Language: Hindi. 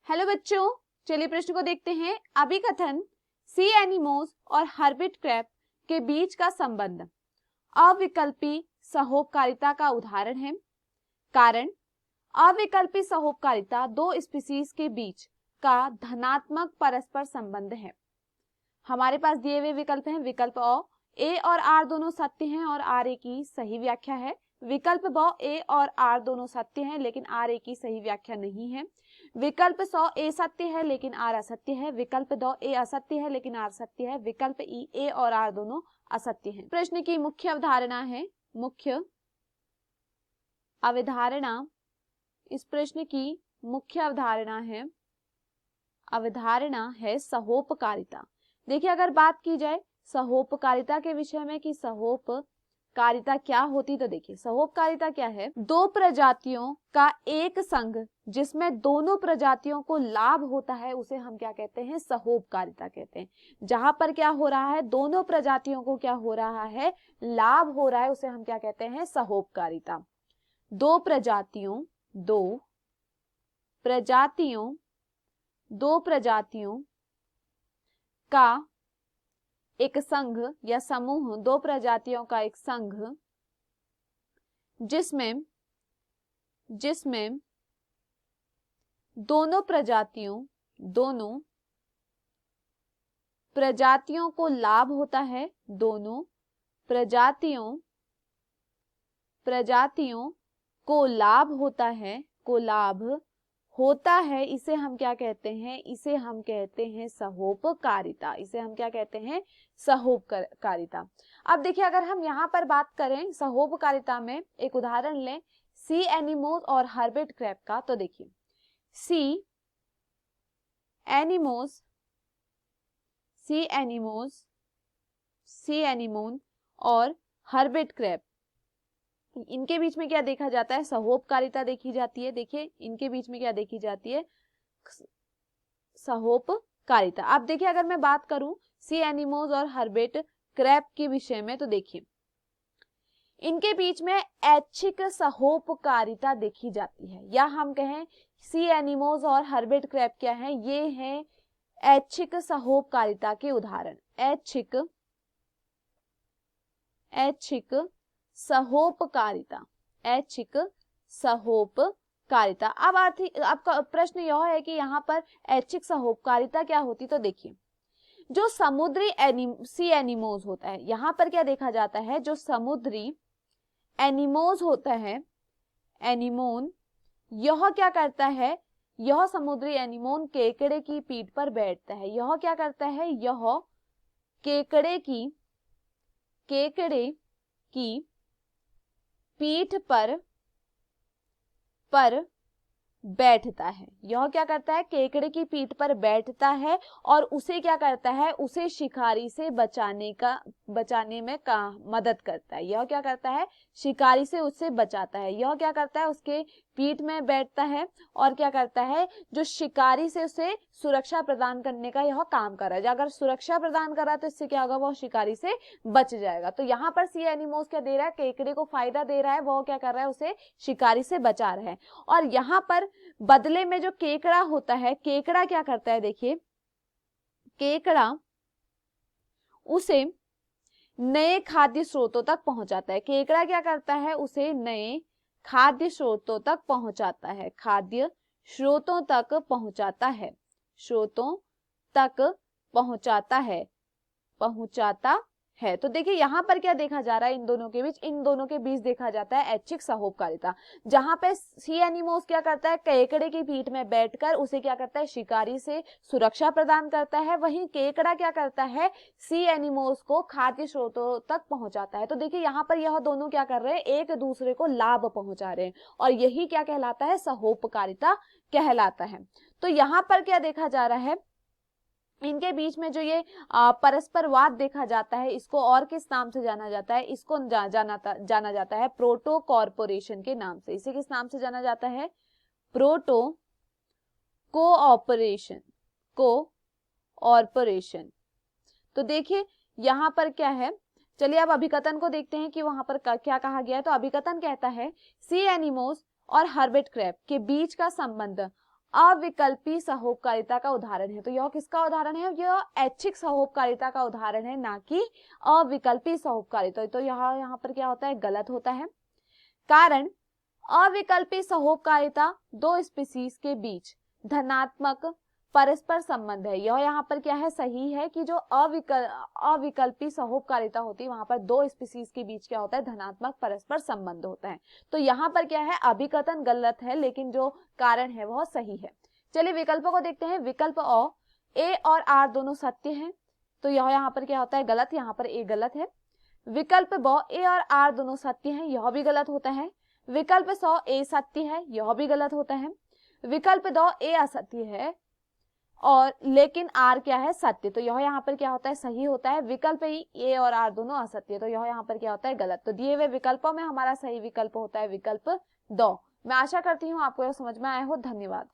हेलो बच्चों, चलिए प्रश्न को देखते हैं। अभिकथन सी एनिमोज और हर्बिट क्रैब के बीच का संबंध अविकल्पी सहोपकारिता का उदाहरण है। कारण अविकल्पी सहोपकारिता दो स्पीसीज के बीच का धनात्मक परस्पर संबंध है। हमारे पास दिए हुए विकल्प हैं। विकल्प अ ए और आर दोनों सत्य हैं और आर ए की सही व्याख्या है। विकल्प ब ए और आर दोनों सत्य हैं लेकिन आर ए की सही व्याख्या नहीं है। विकल्प 100 ए सत्य है लेकिन आर असत्य है। विकल्प 2 ए असत्य है लेकिन आर सत्य है। विकल्प ई ए और आर दोनों असत्य हैं। प्रश्न की मुख्य अवधारणा है मुख्य अवधारणा इस प्रश्न की मुख्य अवधारणा है सहोपकारिता। देखिए, अगर बात की जाए सहोपकारिता के विषय में कि सहोपकारिता क्या होती, तो देखिए सहोपकारिता क्या है। दो प्रजातियों का एक संघ जिसमें दोनों प्रजातियों को लाभ होता है उसे हम क्या कहते हैं, सहोपकारिता कहते हैं। जहां पर क्या हो रहा है, दोनों प्रजातियों को क्या हो रहा है, लाभ हो रहा है, उसे हम क्या कहते हैं, सहोपकारिता। दो प्रजातियों का एक संघ या समूह, दो प्रजातियों का एक संघ जिसमें दोनों प्रजातियों को लाभ होता है, दोनों प्रजातियों को लाभ होता है, इसे हम क्या कहते हैं, इसे हम कहते हैं सहोपकारिता। इसे हम क्या कहते हैं, सहोपकारिता। अब देखिए, अगर हम यहाँ पर बात करें सहोपकारिता में, एक उदाहरण लें सी एनिमोज और हर्बिट क्रैब का, तो देखिए सी एनिमोन और हर्बिट क्रैब, इनके बीच में क्या देखा जाता है, सहोपकारिता देखी जाती है। देखिए इनके बीच में क्या देखी जाती है, सहोपकारिता। अब देखिए, अगर मैं बात करूं सी एनिमोज और हर्बिट क्रैब के विषय में, तो देखिए इनके बीच में ऐच्छिक सहोपकारिता देखी जाती है, या हम कहें सी एनिमोज और हर्बिट क्रैब क्या है, ये हैं ऐच्छिक सहोपकारिता के उदाहरण। ऐच्छिक सहोपकारिता। अब आपका प्रश्न यह है कि यहाँ पर ऐच्छिक सहोपकारिता क्या होती, तो देखिए जो समुद्री सी एनिमोज होता है, यहाँ पर क्या देखा जाता है, जो समुद्री एनिमोज होता है, एनिमोन, यह क्या करता है, यह समुद्री एनिमोन केकड़े की पीठ पर बैठता है। यह क्या करता है, यह केकड़े की पीठ पर बैठता है। यह क्या करता है, केकड़े की पीठ पर बैठता है और उसे क्या करता है, उसे शिकारी से बचाने में मदद करता है। यह क्या करता है, शिकारी से उससे बचाता है। यह क्या करता है, उसके पीठ में बैठता है और क्या करता है, जो शिकारी से उसे सुरक्षा प्रदान करने का यह काम कर रहा है। अगर सुरक्षा प्रदान कर रहा है तो इससे क्या होगा, वह शिकारी से बच जाएगा। तो यहाँ पर सी एनिमोज क्या दे रहा है, केकड़े को फायदा दे रहा है, वह क्या कर रहा है, उसे शिकारी से बचा रहा है। और यहाँ पर बदले में जो केकड़ा होता है, केकड़ा क्या करता है, देखिए केकड़ा उसे नए खाद्य स्रोतों तक पहुंचाता है। केकड़ा क्या करता है, उसे नए खाद्य स्रोतों तक पहुंचाता है। तो देखिए यहाँ पर क्या देखा जा रहा है, इन दोनों के बीच देखा जाता है ऐच्छिक सहोपकारिता। जहां पे सी एनिमोज क्या करता है, केकड़े की पीठ में बैठकर उसे क्या करता है, शिकारी से सुरक्षा प्रदान करता है। वहीं केकड़ा क्या करता है, सी एनिमोज को खाद्य स्रोतों तक पहुंचाता है। तो देखिए यहाँ पर यह दोनों क्या कर रहे हैं, एक दूसरे को लाभ पहुंचा रहे हैं, और यही क्या कहलाता है, सहोपकारिता कहलाता है। तो यहाँ पर क्या देखा जा रहा है, इनके बीच में जो ये परस्परवाद देखा जाता है, इसको और किस नाम से जाना जाता है, इसको जाना जाता है प्रोटो कॉर्पोरेशन के नाम से। इसे किस नाम से जाना जाता है, प्रोटो कोऑपरेशन। तो देखिए यहाँ पर क्या है, चलिए अब अभिकथन को देखते हैं कि वहां पर क्या कहा गया है। तो अभिकथन कहता है सी एनिमोज और हर्बिट क्रैब के बीच का संबंध अविकल्पी सहोपकारिता का उदाहरण है। तो यह किसका उदाहरण है? यह ऐच्छिक सहोपकारिता का उदाहरण है, ना कि अविकल्पी सहोपकारिता। तो यहाँ पर क्या होता है? गलत होता है। कारण अविकल्पी सहोपकारिता दो स्पीसीज के बीच धनात्मक परस्पर संबंध है। यह यहाँ पर क्या है? सही है कि जो अविकल्पी सहोपकारिता होती है वहां पर दो स्पीसीज के बीच क्या होता है? धनात्मक परस्पर संबंध होता है। तो यहाँ पर क्या है? अभिकथन गलत है, लेकिन जो कारण है वह सही है। चलिए विकल्पों को देखते हैं। विकल्प अ, ए और आर दोनों सत्य हैं, तो यह यहाँ पर क्या होता है? गलत। यहाँ पर ए गलत है। विकल्प ब, ए और आर दोनों सत्य हैं, यह भी गलत होता है। विकल्प स, ए सत्य है, यह भी गलत होता है। विकल्प द, ए असत्य है और लेकिन आर क्या है? सत्य। तो यह यहाँ पर क्या होता है? सही होता है। विकल्प ए और आर दोनों असत्य, तो यह यहाँ पर क्या होता है? गलत। तो दिए हुए विकल्पों में हमारा सही विकल्प होता है विकल्प द। मैं आशा करती हूँ आपको यह समझ में आया हो। धन्यवाद।